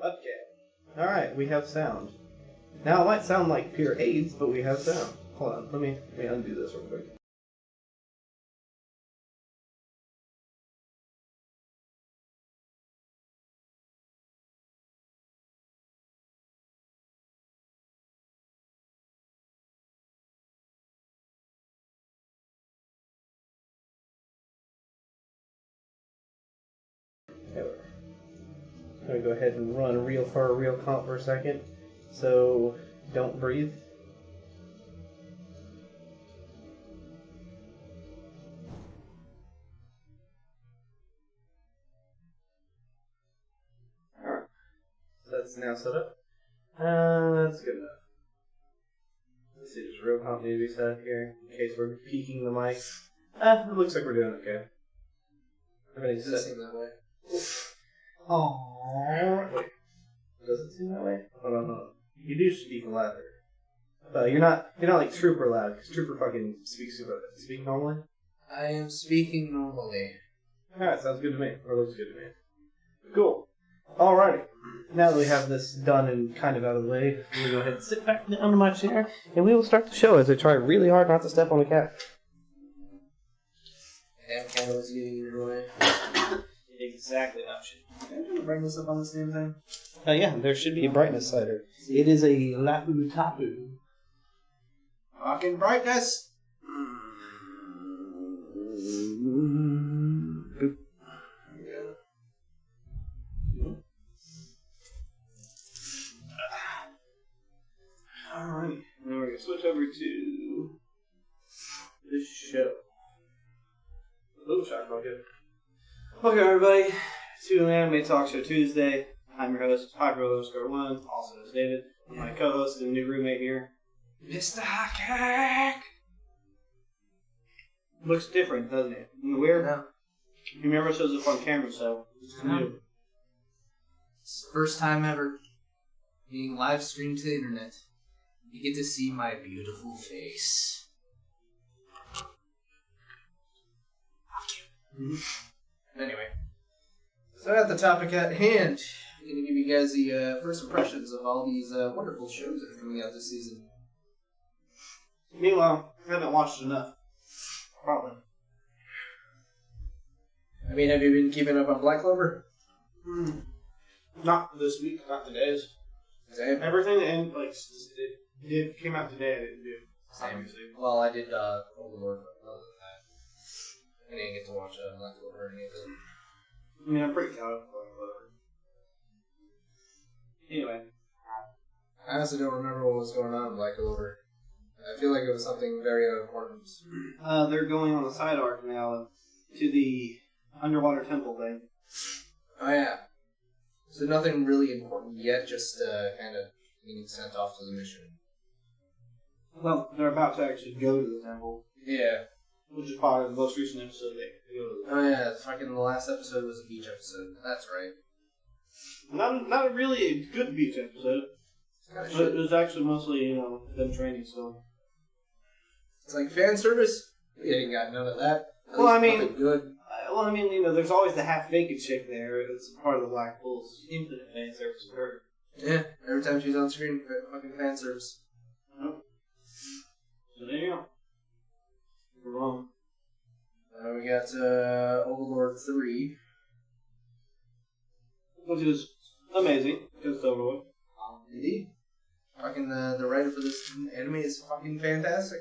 webcam. Alright, we have sound. Now it might sound like pure AIDS, but we have sound. Hold on, let me undo this real quick. I'm going to go ahead and run a real comp for a second. So, don't breathe. Alright. So that's now set up. That's good enough. Let's see, there's real comp need to be set up here in case we're peaking the mic. It looks like we're doing okay. Everything's set. Seem that way. Aww. Wait. Does it seem that way? Hold on. You do speak louder. You're not like Trooper loud, because Trooper fucking speak normally. I am speaking normally. Alright, sounds good to me. Or looks good to me. Cool. Alrighty. Now that we have this done and kind of out of the way, we'll go ahead and sit back down to my chair, and we will start the show as I try really hard not to step on the cat. Damn camera was getting in your way. Exactly. Can I turn the brightness up on this damn thing? Yeah, there should be a brightness slider. It is a Lapu Tapu. Fucking brightness! Boop. Alright, now we're going to switch over to this show. Little Shark Bucket. Welcome everybody to Anime Talk Show Tuesday. I'm your host, Hyper_1, also as David. My co-host and new roommate here, Mr. Hackhack. Looks different, doesn't it? Isn't it weird? No. He never shows up on camera, so it's new. It's the first time ever being live streamed to the internet. You get to see my beautiful face. Anyway, so at the topic at hand, I'm going to give you guys the first impressions of all these wonderful shows that are coming out this season. Meanwhile, I haven't watched enough. Probably. I mean, have you been keeping up on Black Clover? Not this week, not today's. Same. Everything that it came out today, I didn't do. Same. Well, I did Overlord, but other than that, I didn't get to watch Black Clover or any of it. I mean, I'm pretty caught up with Black Clover. Anyway. I honestly don't remember what was going on in Black Clover. I feel like it was something very unimportant. They're going on the side arc now to the underwater temple thing. Oh yeah. So nothing really important yet, just kind of being sent off to the mission. Well, they're about to actually go to the temple. Yeah. Which is part of the most recent episode they go to the temple. Oh yeah, fucking the last episode was a beach episode. That's right. Not really a good beach episode. But it was actually mostly, them training still. It's like fan service. We ain't got none of that. Well, I mean, nothing good. There's always the half-naked chick there. It's part of the Black Bulls. Infinite fan service with her. Yeah, every time she's on screen, fucking fan service. Oh. So there you go. You're wrong. We got Overlord 3. Which is amazing, because it's over with. Indeed. Fucking the writer for this anime is fucking fantastic.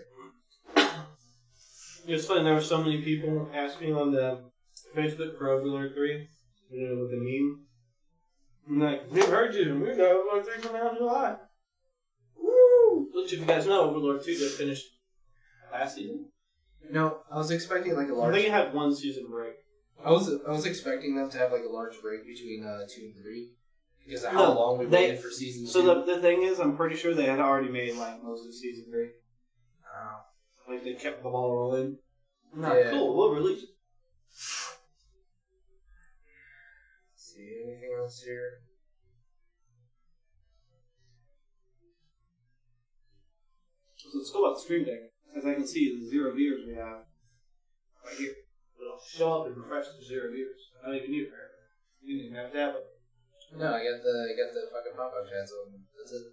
It's funny, there were so many people asking on the Facebook for Overlord 3, with the meme. I'm like, we've heard you, we got Overlord 3 coming out in July. Woo! Which, if you guys know, Overlord 2 just finished last season. No, I was expecting like a I large... think it had 1 season break. I was expecting them to have like a large break between 2 and 3. Because of how long we waited for season 2. So the thing is, I'm pretty sure they had already made like most of season 3. Oh. Like they kept the ball rolling. Not Yeah. cool, we'll release it. Let's see, anything else here? So let's go about the stream deck. As I can see, the 0 viewers we have right here. It'll show up and refresh the 0 viewers. I don't even need it. You didn't even have to have it. No, I got the fucking pop-up chats open. That's it.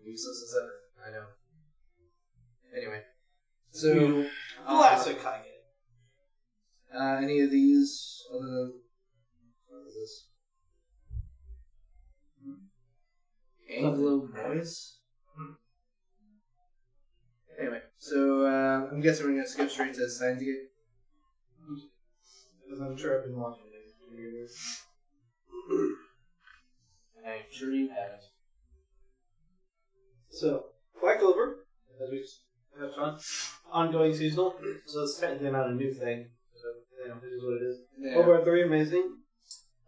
Useless as ever. I know. Anyway. So, classic Kage. Any of these other than... What is this? Anglo Boys? Anyway, so I'm guessing we're going to skip straight to Steins Gate. Because I'm sure I've been watching it for years. I'm sure you haven't. So, Black Clover, as we touched on, ongoing seasonal, so it's technically not a new thing. So, you know, this is what it is. Yeah. Over 3, amazing.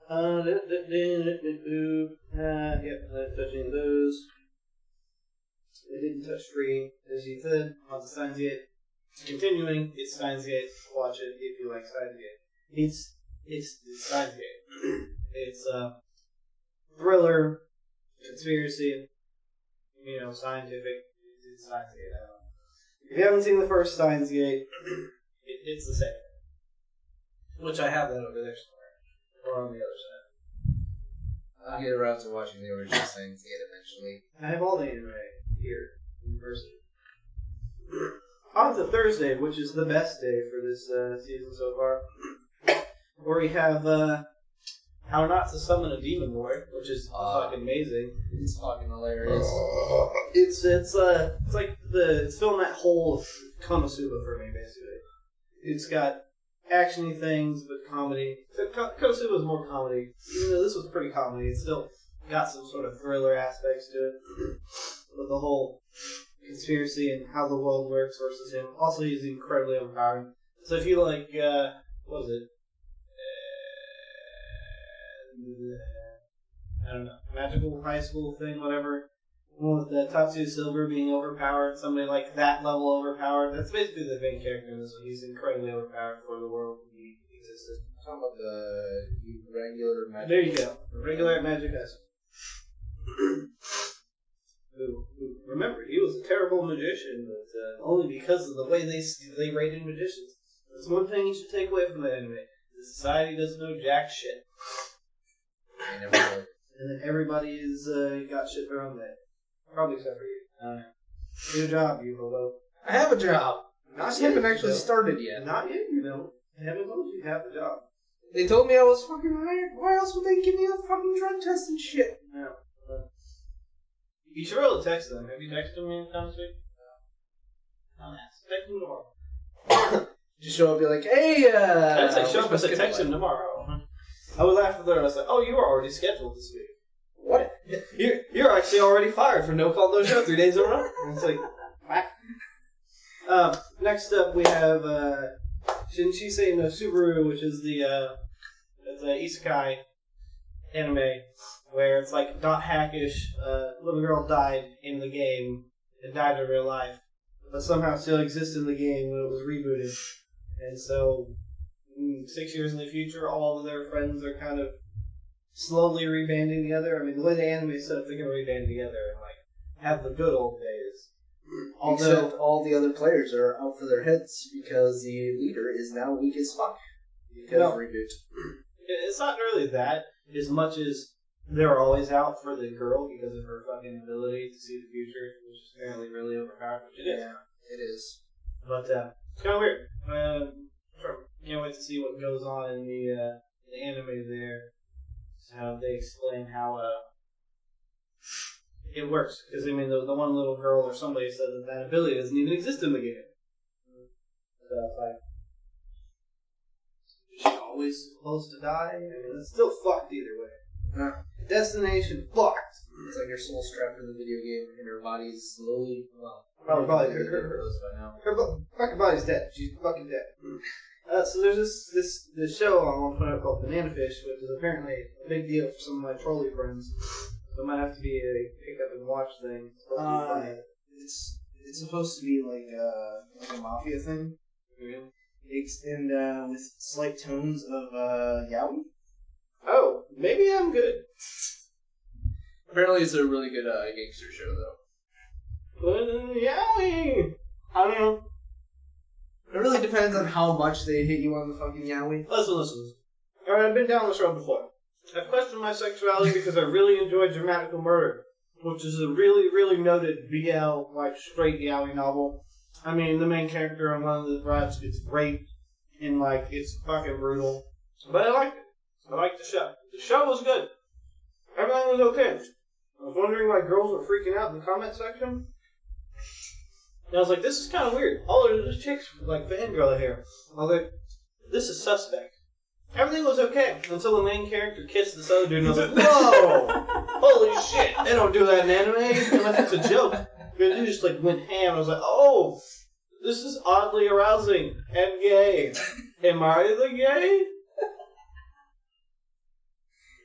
Yep, touching those. They didn't touch 3, as you said, on the Steins Gate. Continuing, it's Steins Gate. Watch it if you like Steins Gate. It's Steins Gate. It's thriller, conspiracy, you know, scientific. It's Steins Gate. I don't know. If you haven't seen the first Steins Gate, it's the same. Which I have that over there somewhere, or on the other side. I'll get around to watching the original Steins Gate eventually. I have all the anime here in person. On to Thursday, which is the best day for this season so far, where we have How Not to Summon a Demon Boy, which is fucking amazing. It's fucking hilarious. It's like it's filling that whole of Konosuba for me, basically. It's got actiony things, but comedy. Konosuba is more comedy. Even though this was pretty comedy, it's still got some sort of thriller aspects to it. With the whole conspiracy and how the world works versus him. Also, he's incredibly overpowering. So if you like, what was it? I don't know, magical high school thing, whatever. One with the Tatsuya Silver being overpowered, somebody like that level overpowered. That's basically the main character in this one. He's incredibly overpowered for the world he existed. Talking about the regular magic. There you go. Regular magic high school. Who, remember, he was a terrible magician, but only because of the way they rated magicians. That's one thing you should take away from the anime. The society doesn't know jack shit. I never would. And then everybody's got shit their own way. Probably except for you. I don't know. Do your job, you hobo. I have a job. Not I haven't actually started yet. Not yet, you don't. I haven't told you have the job. They told me I was fucking hired. Why else would they give me a fucking drug test and shit? No. You should really text them. Have you texted them anytime this week? No. Text them tomorrow. Just show up and be like, hey, I'd say show up and say text them tomorrow. I would laugh at them. I was like, oh, you were already scheduled this week. What? You're actually already fired for no call, no show 3 days in a row. And it's like, whack. Next up we have Shinshisei no Subaru, which is it's a isekai anime where it's like dot hackish. Little girl died in the game and died in real life, but somehow still exists in the game when it was rebooted. And so 6 years in the future, all of their friends are kind of slowly rebanding together. I mean, the way the anime is set up, they're going to reband together and like have the good old days. Except all the other players are out for their heads because the leader is now weak as fuck. Because reboot. It's not really that as much as they're always out for the girl because of her fucking ability to see the future, which is apparently really overpowered, which it is. Yeah, it is. But it's kind of weird. Can't wait to see what goes on in the anime there. How they explain how it works. Because, I mean, the one little girl or somebody said that ability doesn't even exist in the game. So it's like, is she always supposed to die? I mean, it's still fucked either way. Destination fucked. It's like your soul strapped to the video game and your body's slowly, probably her fucking body's dead. She's fucking dead. So there's this show on one point called Banana Fish, which is apparently a big deal for some of my trolley friends. So it might have to be a pick up and watch thing. It's supposed to be like a mafia thing. Really? And with slight tones of yaoi. Oh, maybe I'm good. Apparently it's a really good gangster show, though. Yaoi! I don't know. It really depends on how much they hit you on the fucking yaoi. Listen. Alright, I've been down this road before. I've questioned my sexuality because I really enjoy Dramatical Murder, which is a really, really noted BL, like, straight yaoi novel. I mean, the main character on one of the rides gets raped, and, like, it's fucking brutal. But I liked it. I liked the show. The show was good. Everything was okay. I was wondering why girls were freaking out in the comment section. And I was like, this is kind of weird. All of the chicks like fangirl here. I was like, this is suspect. Everything was okay until the main character kissed this other dude, and I was like, whoa! Holy shit! They don't do that in anime unless it's a joke. The dude just like went ham. I was like, oh, this is oddly arousing and gay. Am I the gay?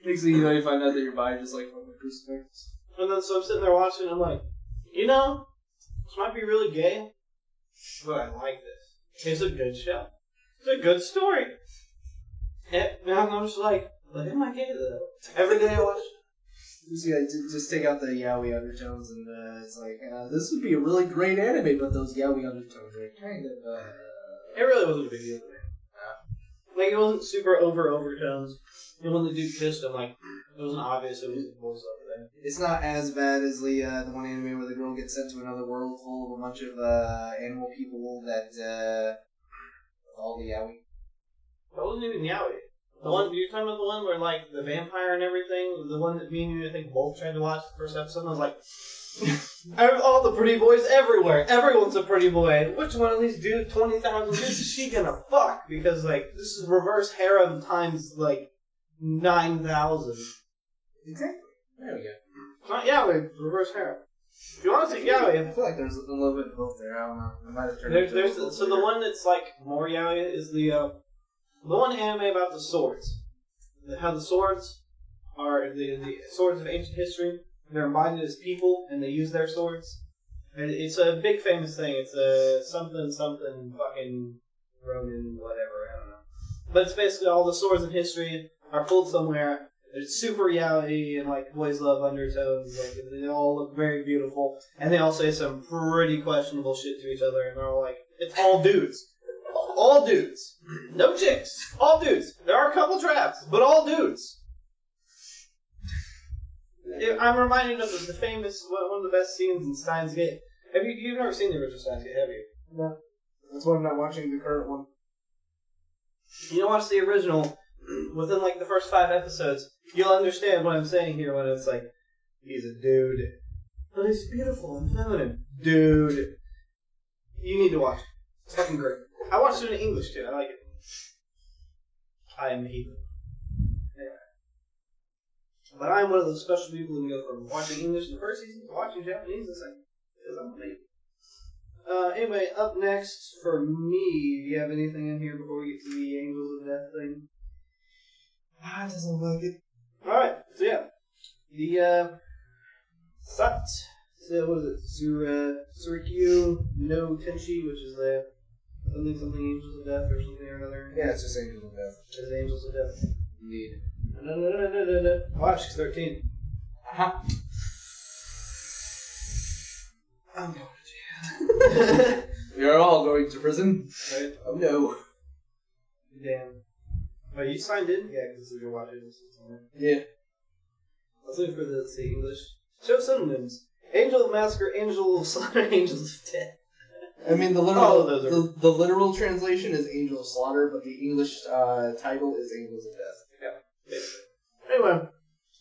Next thing you know, you find out that your body just like fucking crucifix. And then so I'm sitting there watching, and I'm like, you know, this might be really gay, but I like this. It's a good show. It's a good story. And I'm just like, but am I gay though? Every day I watch it. See, I just take out the yaoi undertones, and it's like, this would be a really great anime, but those yaoi undertones are kind of, It really wasn't a big deal to me. Like, it wasn't super overtones. And when the dude kissed him, like, it wasn't obvious it was a voice over there. It's not as bad as the one anime where the girl gets sent to another world full of a bunch of animal people that all the yaoi. That wasn't even yaoi. The one you're talking about, the one where like the vampire and everything, the one that me and you I think both tried to watch the first episode. And I was like, all the pretty boys everywhere. Everyone's a pretty boy. Which one of these 20,000 dudes is she gonna fuck? Because like this is reverse harem times like 9,000. Exactly. There we go. It's not yaoi, it's reverse harem. If you want to see yaoi, I feel like there's a little bit of both there. I don't know. I might have turned so the one that's like more yaoi is the one anime about the swords. How the swords are the swords of ancient history. They're embodied as people, and they use their swords. And it's a big famous thing. It's a something fucking Roman whatever. I don't know. But it's basically all the swords in history are pulled somewhere. It's super yaoi and like boys love undertones. Like they all look very beautiful, and they all say some pretty questionable shit to each other. And they're all like, it's all dudes. All dudes. No chicks. All dudes. There are a couple traps, but all dudes. I'm reminded of the famous, one of the best scenes in Steins Gate. You've never seen the original Steins Gate, have you? No. That's why I'm not watching the current one. You don't watch the original, within like the first 5 episodes, you'll understand what I'm saying here when it's like, he's a dude. But he's beautiful and feminine. Dude. You need to watch it. It's fucking great. I watched it in English too. I like it. I am a heathen. Anyway. But I'm one of those special people who can go from watching English in the first season to watching Japanese in the second. Because I'm a baby. Anyway, up next for me, do you have anything in here before we get to the Angels of Death thing? It doesn't look like it. Alright, so yeah. The, Sat. So what is it? Surikyu no Tenshi, which is the something Angels of Death or something or another. Yeah, it's just Angels of Death. It's Angels of Death. Indeed. No. Watch, she's 13. I'm going to jail. We are all going to prison. Right? Oh no. Damn. Oh, you signed in? Yeah, because you're watching this. Yeah. Let's look for the English. Show synonyms. Angel of Massacre, Angel of Slaughter, Angels of Death. I mean, the literal translation is Angel of Slaughter, but the English title is Angels of Death. Yeah, basically. Anyway,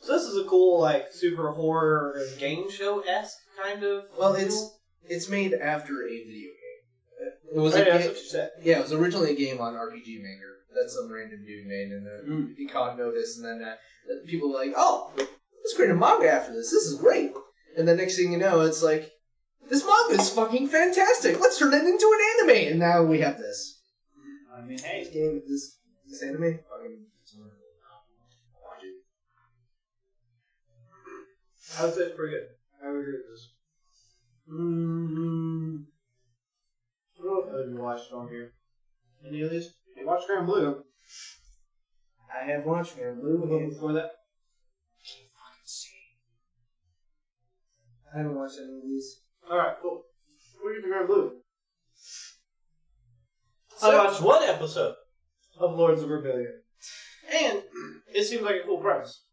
so this is a cool, like, super horror game show-esque kind of. Well, it's made after a video game. It was that's what you said. Yeah, it was originally a game on RPG Maker that some random dude made, and he caught notice, and then people were like, "Oh, let's create a manga after this. This is great." And the next thing you know, it's like, this manga is fucking fantastic. Let's turn it into an anime. And now we have this. I mean, hey. This anime? Fucking watch it. I would say it's pretty good. I would agree with this. What else have you watched on here? Any of these? You watched Grand Blue. I have watched Grand Blue. What before that? I haven't watched any of these. Alright, cool. We'll get to Grand Blue. I watched one episode of Lords of Rebellion. And it seems like a cool premise.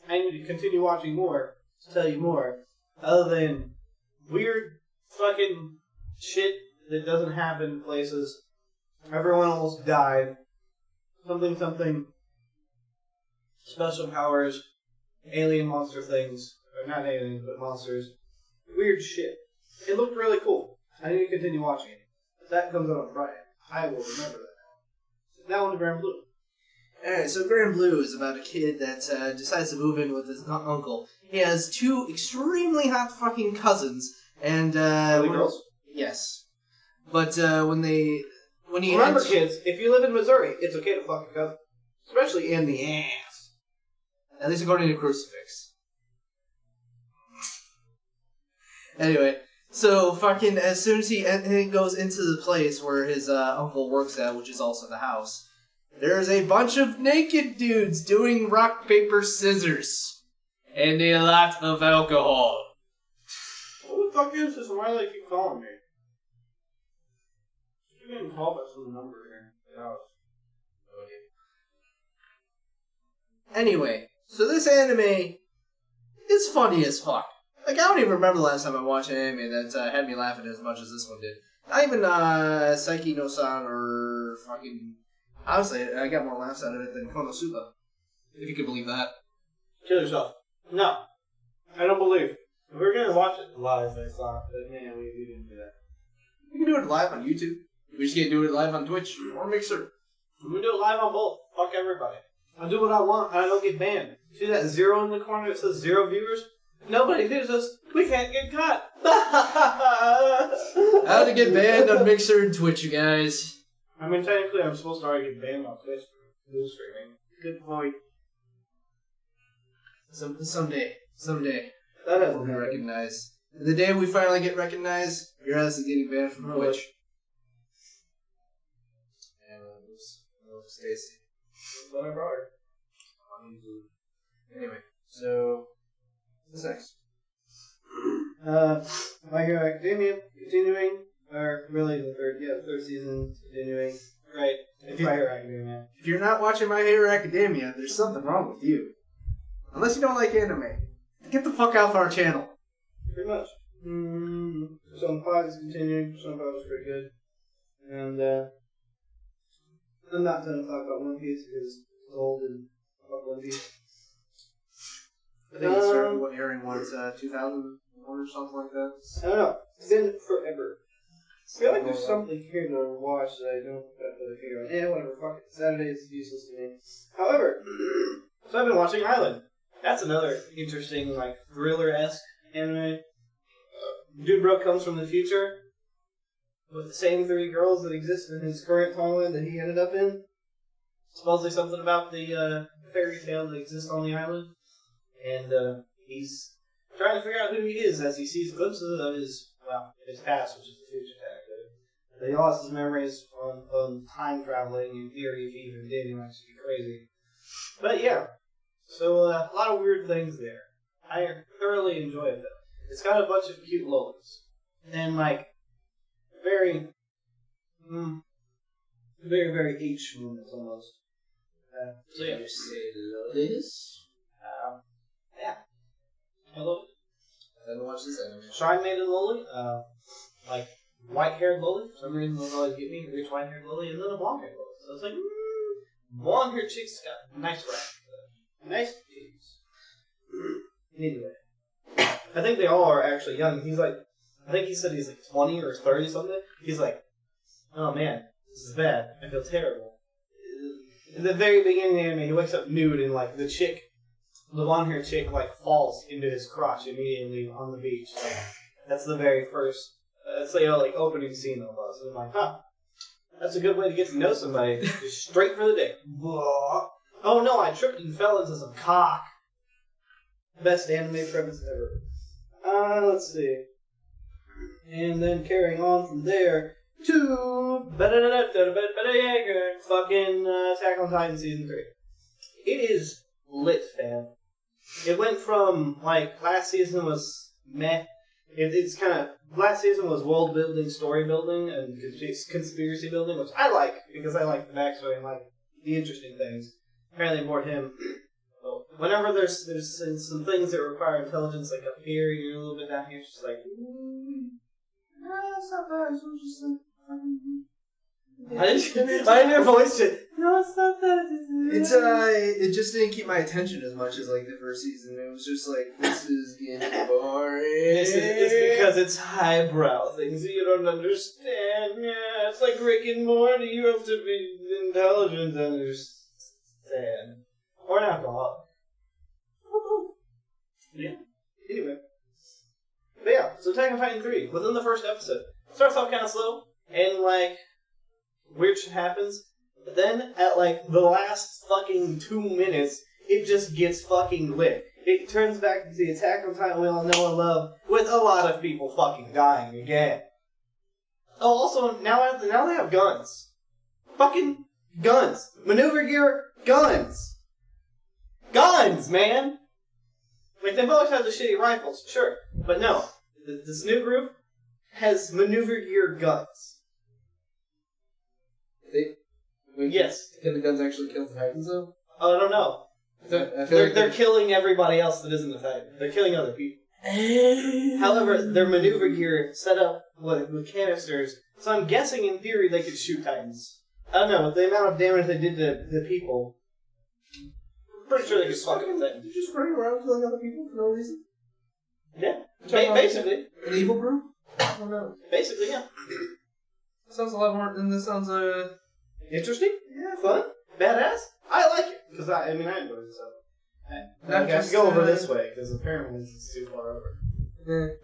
I need to continue watching more to tell you more, other than weird fucking shit that doesn't happen places. Everyone almost died. Something. Special powers. Alien monster things. Or not aliens, but monsters. Weird shit. It looked really cool. I need to continue watching it. That comes out on Friday. I will remember that. Now on to Grand Blue. Alright, so Grand Blue is about a kid that decides to move in with his uncle. He has two extremely hot fucking cousins, and Are they girls? Yes. But when he remember, kids, if you live in Missouri, it's okay to fuck a cousin. Especially in the ass. At least according to Crucifix. Anyway, so fucking as soon as he goes into the place where his uncle works at, which is also the house, there's a bunch of naked dudes doing rock, paper, scissors. And a lot of alcohol. What the fuck is this? Why do they keep calling me? You're getting called by some number here. Anyway, so this anime is funny as fuck. Like, I don't even remember the last time I watched an anime that had me laughing as much as this one did. Not even Saiki no San or fucking... Honestly, I got more laughs out of it than Konosuba. If you could believe that. Kill yourself. No. I don't believe. If we were going to watch it live, I thought, but man, we didn't do that. You can do it live on YouTube. We just can't do it live on Twitch or Mixer. We can do it live on both. Fuck everybody. I'll do what I want, and I don't get banned. See that 0 in the corner that says 0 viewers? Nobody views us. We can't get caught. How to get banned on Mixer and Twitch, you guys. I mean, technically, I'm supposed to already get banned on Twitch for news streaming. Good point. Someday. That hasn't We'll be happened. recognized. The day we finally get recognized, your ass is getting banned from Twitch. And Stacy. What I brought her. Anyway, so what's next? My Hero Academia continuing, or really the third season continuing. Right, it's My Hero Academia. If you're not watching My Hero Academia, there's something wrong with you. Unless you don't like anime, get the fuck out of our channel. Pretty much. Some Pod is continuing. Some Pod was pretty good, and I'm not going to talk about One Piece because it's old and fuck One Piece. I think it started airing once 2001 or something like that. I don't know. It's been forever. I feel like there's something here to watch that I don't have to figure out. Yeah, whatever. Fuck it. Saturday is useless to me. However, so I've been watching Island. That's another interesting, like, thriller-esque anime. Dude Bro comes from the future with the same 3 girls that exist in his current timeline that he ended up in. Supposedly something about the fairy tale that exists on the island. And he's trying to figure out who he is as he sees glimpses of his past, which is the future technically. But he lost his memories on time traveling in theory if he even did. He might just be crazy. But yeah, so a lot of weird things there. I thoroughly enjoyed them. It's got a bunch of cute lolis. And like, very, very H moments almost. So yeah. Did you say lolis? Yeah. I love it. I haven't watched this anime. Shrine Maiden Lily, like white-haired Lily. For some reason, those always get me. Rich white-haired Lily, and then a blonde-haired Lily. So it's like, blonde-haired chick's got nice rack, nice titties. Anyway, I think they all are actually young. He's like, I think he said he's like 20 or 30 something. He's like, oh man, this is bad. I feel terrible. In the very beginning of the anime, he wakes up nude and like the blonde-haired chick like falls into his crotch immediately on the beach. Like, that's the very first. That's the like opening scene almost. And I'm like, huh, that's a good way to get to know somebody. Just straight for the dick. Oh no, I tripped and fell into some cock. Best anime premise ever. Let's see. And then carrying on from there to fucking Attack on Titan Season 3. It is lit, fam. It went from, like, last season was meh. It's kind of, last season was world building, story building, and conspiracy building, which I like, because I like the backstory and like the interesting things. Apparently more him. whenever there's some things that require intelligence, like up here, you're a little bit down here, it's just like, no, it's not that, it's just I didn't hear voice shit. No, it's not that. It just didn't keep my attention as much as like the first season. It was just like, this is getting boring. It's because it's highbrow things that you don't understand. Yeah, it's like Rick and Morty. You have to be intelligent to understand. Or an alcoholic. Yeah. Anyway. But yeah, so Attack on Titan 3, within the first episode, starts off kind of slow, and like, weird shit happens, but then at like the last fucking 2 minutes, it just gets fucking lit. It turns back to the Attack on Titan we all know and love, with a lot of people fucking dying again. Oh, also, now they have guns. Fucking guns. Maneuver gear, guns. Guns, man! Like, they've always had the shitty rifles, sure. But no, this new group has maneuver gear guns. Yes. Can the guns actually kill the Titans, though? Oh, I don't know. They're killing everybody else that isn't a Titan. They're killing other people. However, their maneuver gear set up with canisters, so I'm guessing in theory they could shoot Titans. I don't know, with the amount of damage they did to the people, I'm pretty sure they could fucking Titans. You're just running around killing other people for no reason? Yeah. Basically. An evil group? I don't know. Basically, yeah. Sounds a lot more than this sounds, interesting? Yeah, fun? Badass? I like it, because I enjoy it, so. I have to go over this way, because apparently this is too far over.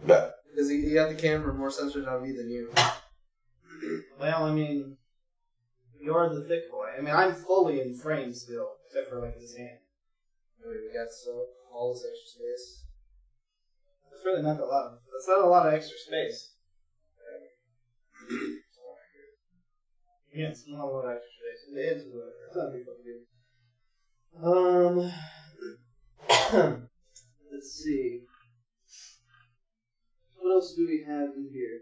Because you got the camera more censored on me than you. Well, I mean, you're the thick boy. I mean, I'm fully in frame still, except for, like, this hand. Wait, we got all this extra space. That's really not a lot. That's not a lot of extra space. Yeah, it's not a lot of extra space. It is whatever. It's not a big fucking deal. Let's see. What else do we have in here?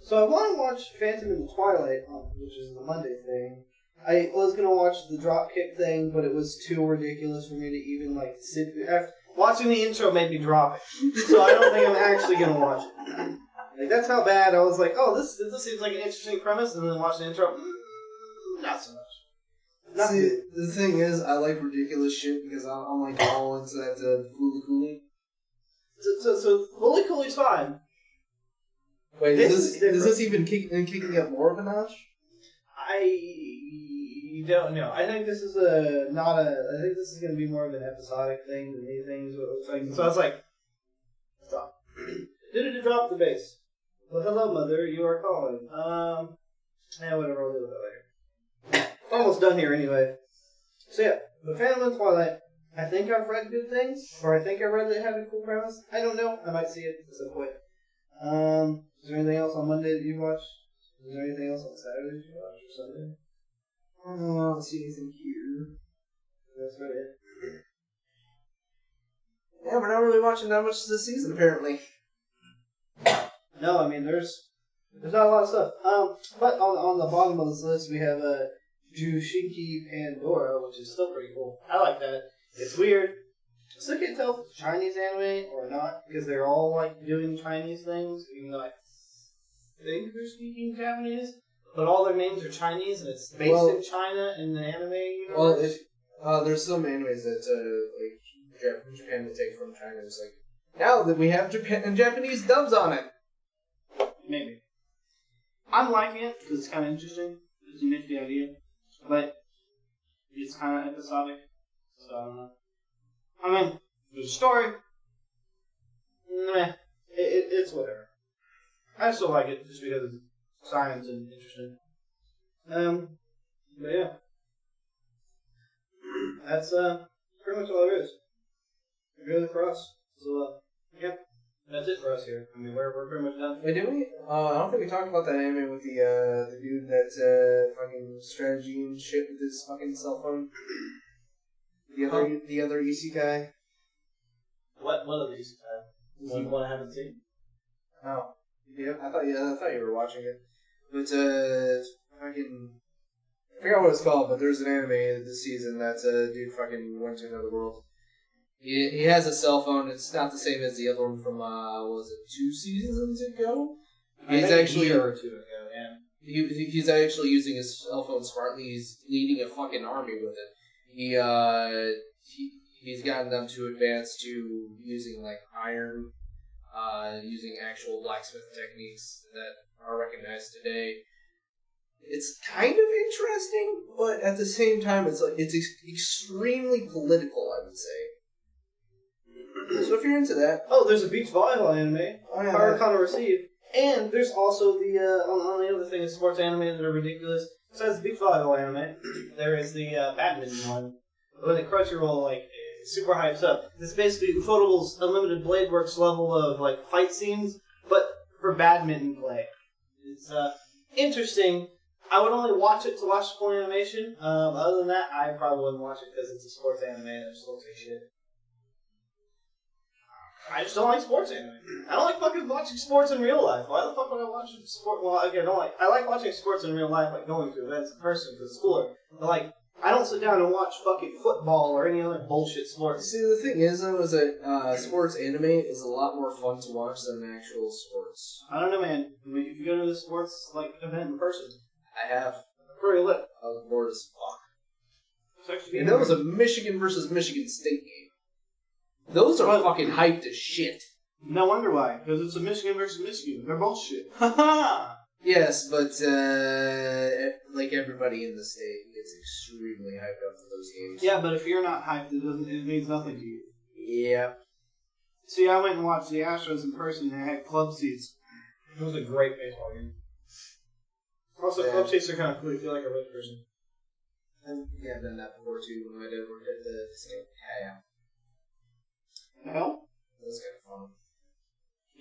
So I want to watch Phantom in the Twilight, which is the Monday thing. I was gonna watch the Dropkick thing, but it was too ridiculous for me to even like sit. Watching the intro made me drop it, so I don't think I'm actually gonna watch it. Like that's how bad I was. Like, oh, this seems like an interesting premise, and then watch the intro. Not so much. See, the thing is, I like ridiculous shit because I'm like all into that Fooly Cooly. So Fooly Cooly's fine. Wait, is this even kicking up more of a notch? I don't know. I think this is I think this is going to be more of an episodic thing than anything. So I was like, stop. Did it drop the bass? Well, hello, mother. You are calling. Whatever. I'll deal with that later. Almost done here anyway. So yeah, The Phantom of the Twilight. I think I've read good things, or I think I read that it had a cool premise. I don't know. I might see it at some point. Is there anything else on Monday that you watched? Is there anything else on Saturday that you watched or Sunday? I don't see anything here. That's about it. Yeah, we're not really watching that much this season, apparently. No, I mean there's not a lot of stuff. But on the bottom of this list we have Jushinki Pandora, which is still pretty cool. I like that. It's weird. I still can't tell if it's Chinese anime or not because they're all like doing Chinese things, even though I think they're speaking Japanese. But all their names are Chinese, and it's based in China in the anime universe. Well, there's some animes that like Japan will take from China. It's like now that we have Japan and Japanese dubs on it. Maybe. I'm liking it because it's kind of interesting. It's a nifty idea, but it's kind of episodic. So I don't know. I mean, there's a story. Meh. It's whatever. I still like it just because it's science and interesting. But yeah. That's pretty much all there is. Really for us. So yeah. That's it for us here. I mean, we're pretty much done. Wait, did we? I don't think we talked about that anime with the dude that fucking strategy and shit with his fucking cell phone. The other isekai. What other isekai? The one I haven't seen. Oh, yeah. I thought you were watching it. But fucking, I forgot what it's called. But there's an anime this season that dude fucking went to another world. He has a cell phone. It's not the same as the other one from, was it 2 seasons ago? He's actually... a year or two ago, yeah. He's actually using his cell phone smartly. He's leading a fucking army with it. He's gotten them to advance to using, like, iron, using actual blacksmith techniques that are recognized today. It's kind of interesting, but at the same time, it's extremely political, I would say. So if you're into that... Oh, there's a beach volleyball anime. Hard receive. And there's also the, on the other thing, is sports anime that are ridiculous. Besides the beach volleyball anime, there is the badminton one. When the Crunchyroll, like, super hypes up. It's basically Ufotable's Unlimited Blade Works level of, like, fight scenes, but for badminton play. It's, interesting. I would only watch it to watch the full animation. Other than that, I probably wouldn't watch it because it's a sports anime that just looks like shit. I just don't like sports anime. I don't like fucking watching sports in real life. Why the fuck would I watch sport? Well, again, I like watching sports in real life, like going to events in person because it's cooler. But like, I don't sit down and watch fucking football or any other bullshit sports. See, the thing is, though, is that sports anime is a lot more fun to watch than actual sports. I don't know, man. I mean, if you go to the sports like event in person, I have. Pretty lit. I was bored as fuck. And that was a Michigan versus Michigan State game. Those are fucking hyped as shit. No wonder why. Because it's a Michigan versus Michigan. They're both shit. Ha Yes, but like everybody in the state gets extremely hyped up for those games. Yeah, but if you're not hyped, it means nothing to you. Yeah. See, I went and watched the Astros in person and they had club seats. It was a great baseball game. Also, club seats are kind of cool. You feel like a rich person. Yeah, I've done that before too when my dad worked at the casino. Yeah. Hell? That was kind of fun.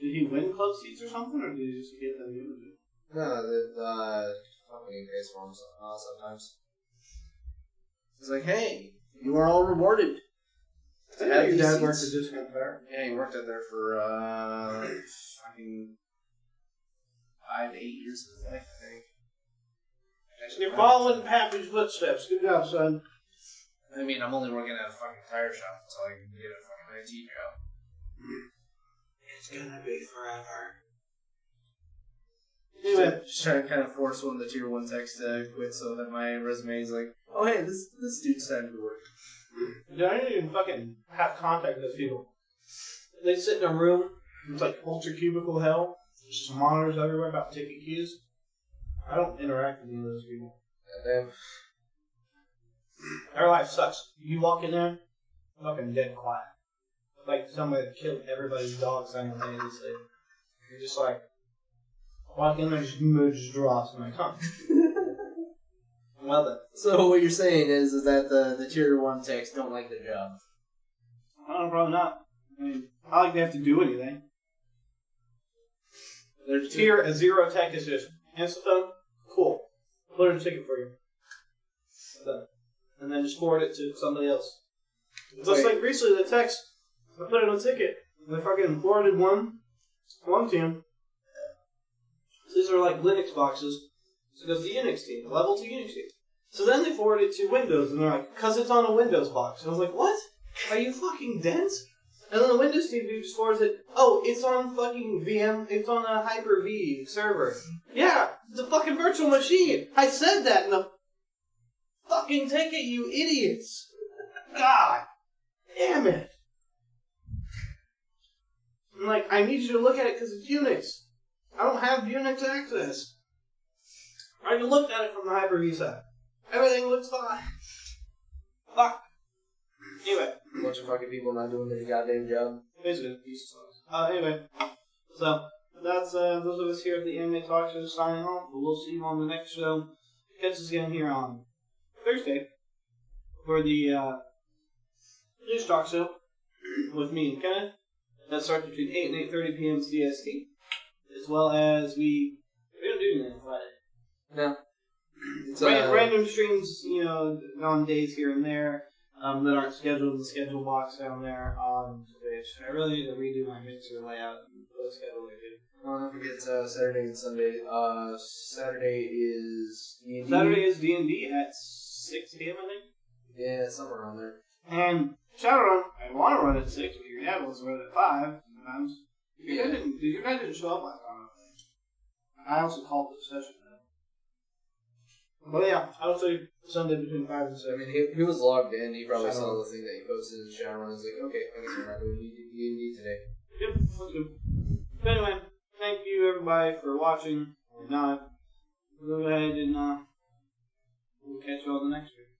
Did he win club seats or something, or did he just get them limited? No, the company pays for them sometimes. It's like, hey, you are all rewarded. I didn't know your dad worked at Discount Fair. Yeah, he worked out there for fucking 5 to 8 years of his life, I think. You're following Pappy's footsteps. Good job, son. I mean, I'm only working at a fucking tire shop until I can get a fucking IT job. It's gonna be forever. Anyway, just trying to kind of force one of the tier 1 techs to quit so that my resume is like, oh hey, this dude's time to work. Dude, I didn't even fucking have contact with those people. They sit in a room, it's like ultra cubicle hell, just monitors everywhere about ticket queues. I don't interact with any of those people. Goddamn. Their life sucks. You walk in there, fucking dead quiet. Like somebody killed everybody's dog simultaneously. You're just like, walk in there, just drops. I'm like, huh. Well then. So what you're saying is that the tier 1 techs don't like their job? No, probably not. I mean, I like they have to do anything. There's tier 0 tech is just answer phone, cool. Put in a ticket for you. Done. And then just forward it to somebody else. Just like recently, the text, I put in a ticket. They fucking forwarded one team. These are like Linux boxes. So it goes to Unix team, level 2 Unix team. So then they forward it to Windows, and they're like, because it's on a Windows box. And I was like, what? Are you fucking dense? And then the Windows team dude just forwards it, oh, it's on fucking VM, it's on a Hyper-V server. Yeah, it's a fucking virtual machine. I said that in the fucking ticket, you idiots. God damn it. I'm like, I need you to look at it because it's Unix. I don't have Unix access. I already looked at it from the Hyper-V side. Everything looks fine. Fuck. Anyway. A bunch of fucking people not doing their goddamn job. Basically. Anyway. So, that's, those of us here at the Anime Talkshow signing off. We'll see you on the next show. Catch us again here on Thursday for the, news talk show with me and Kenneth. That starts between 8 and 8:30 p.m. CST. As well as we don't do anything on Friday. No. It's, random streams, you know, on days here and there that aren't scheduled in the schedule box down there on Twitch. I really need to redo my mixer layout and put a schedule there too. Well, don't forget Saturday and Sunday. Saturday is D&D. Saturday is D&D at 6 p.m. I think. Yeah, somewhere around there. And Shadowrun, I want to run at 6, but your dad wants to run at 5 sometimes. Your dad didn't show up last time. I also called the session then. But yeah, I would say Sunday between 5 and 6. I mean, he was logged in. He probably saw the thing that he posted in Shadowrun. He's like, okay, I guess I'm not doing D&D today. Yep, that's good. But anyway, thank you everybody for watching. If not, go ahead and we'll catch you all the next week.